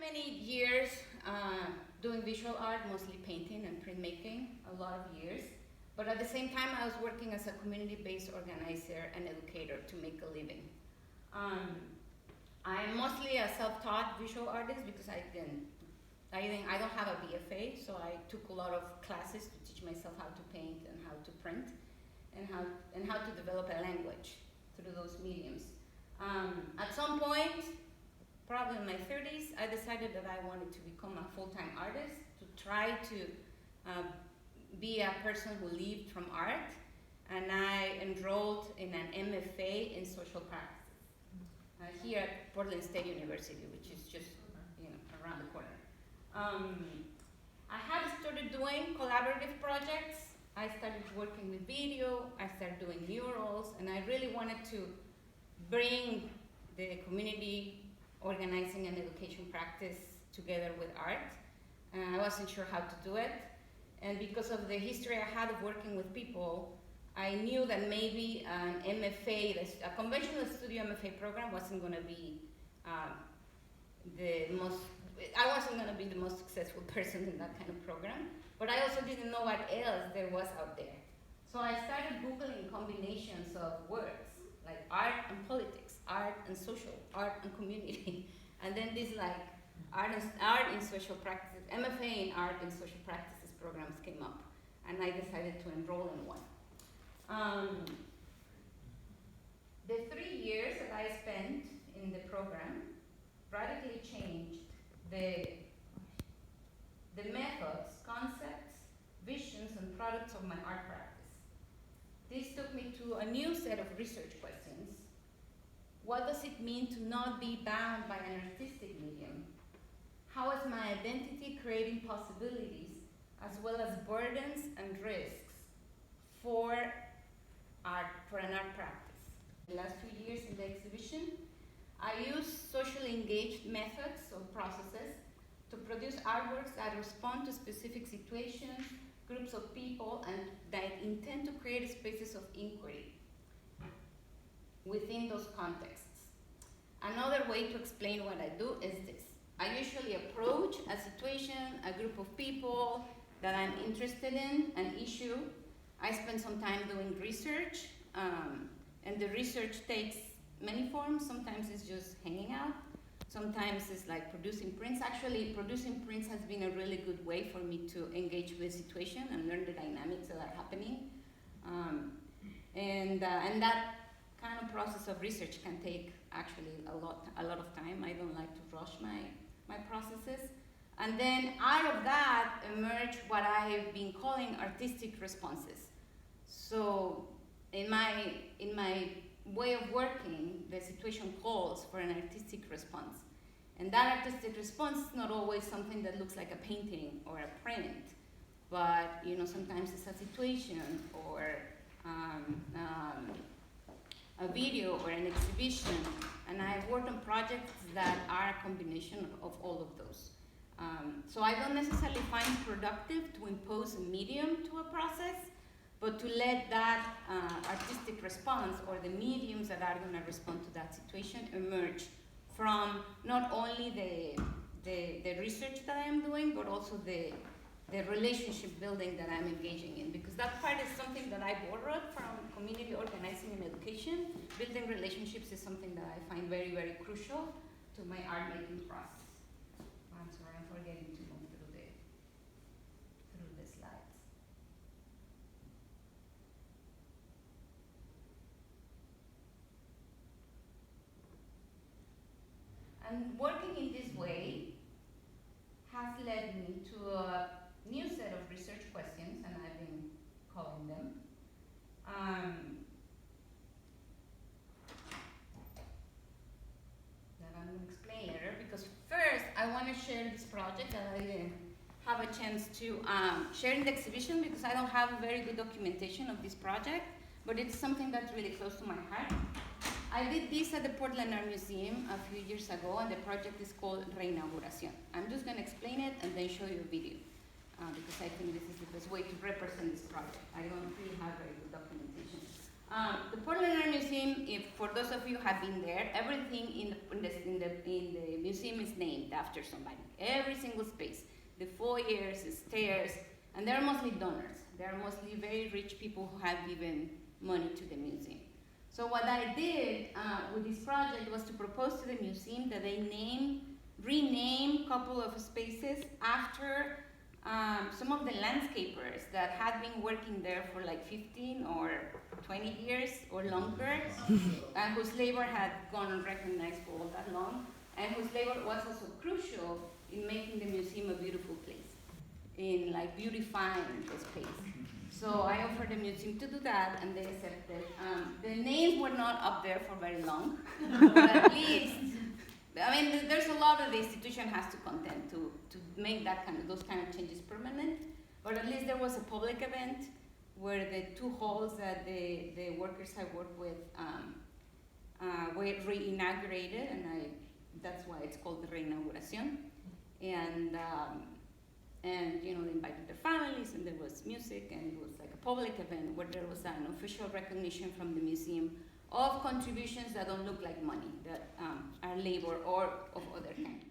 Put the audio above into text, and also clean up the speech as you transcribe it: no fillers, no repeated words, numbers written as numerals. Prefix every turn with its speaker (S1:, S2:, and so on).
S1: many years doing visual art, mostly painting and printmaking, a lot of years. But at the same time, I was working as a community-based organizer and educator to make a living. I'm mostly a self-taught visual artist because I don't have a BFA, so I took a lot of classes to teach myself how to paint and how to print and how to develop a language through those mediums. At some point, probably in my 30s, I decided that I wanted to become a full-time artist, to try to be a person who lived from art, and I enrolled in an MFA in social practices here at Portland State University, which is just around the corner. I had started doing collaborative projects. I started working with video, I started doing murals, and I really wanted to bring the community organizing and education practice together with art. I wasn't sure how to do it. And because of the history I had of working with people, I knew that maybe an MFA, a conventional studio MFA program wasn't going to be I wasn't going to be the most successful person in that kind of program, but I also didn't know what else there was out there. So I started Googling combinations of words, like art and politics, art and social, art and community. And then these like art in social practices, MFA in art and social practices programs came up, and I decided to enroll in one. The 3 years that I spent in the program radically changed the methods, concepts, visions, and products of my art practice. This took me to a new set of research questions. What does it mean to not be bound by an artistic medium? How is my identity creating possibilities as well as burdens and risks for an art practice? The last 2 years in the exhibition, I used socially engaged methods or processes to produce artworks that respond to specific situations, groups of people, and that intend to create spaces of inquiry within those contexts. Another way to explain what I do is this. I usually approach a situation, a group of people that I'm interested in, an issue. I spend some time doing research, and the research takes many forms. Sometimes it's just hanging out. Sometimes it's like producing prints. Actually, producing prints has been a really good way for me to engage with the situation and learn the dynamics that are happening. And that kind of process of research can take actually a lot of time. I don't like to rush my processes. And then out of that emerged what I've been calling artistic responses. So in my way of working, the situation calls for an artistic response. And that artistic response is not always something that looks like a painting or a print, but sometimes it's a situation or a video or an exhibition. And I've worked on projects that are a combination of all of those. So I don't necessarily find productive to impose a medium to a process, but to let that artistic response or the mediums that are going to respond to that situation emerge from not only the research that I am doing, but also the relationship building that I'm engaging in. Because that part is something that I borrowed from community organizing and education. Building relationships is something that I find very, very crucial to my art making process. I'm sorry, I'm forgetting to move through the slides. And working in this way has led me to a new set of research questions, and I've been calling them. That I'm going to explain later, because first I want to share this project that I didn't have a chance to share in the exhibition because I don't have very good documentation of this project, but it's something that's really close to my heart. I did this at the Portland Art Museum a few years ago, and the project is called Reinauguración. I'm just going to explain it and then show you a video, because I think this is the best way to represent this project. I don't really have very good documentation. The Portland Art Museum, if for those of you who have been there, everything in the museum is named after somebody. Every single space, the foyers, the stairs, and they're mostly donors. They're mostly very rich people who have given money to the museum. So what I did with this project was to propose to the museum that they rename a couple of spaces after some of the landscapers that had been working there for like 15 or 20 years or longer, whose labor had gone unrecognized for all that long, and whose labor was also crucial in making the museum a beautiful place, in like beautifying the space. So I offered the museum to do that, and they accepted. The names were not up there for very long, but at least, I mean, there's a lot that the institution has to contend to make those kind of changes permanent. But at least there was a public event where the two halls that the workers I worked with were re-inaugurated, and that's why it's called the Reinauguración. And you know, they invited their families, and there was music, and it was like a public event where there was an official recognition from the museum of contributions that don't look like money, that are labor or of other kind.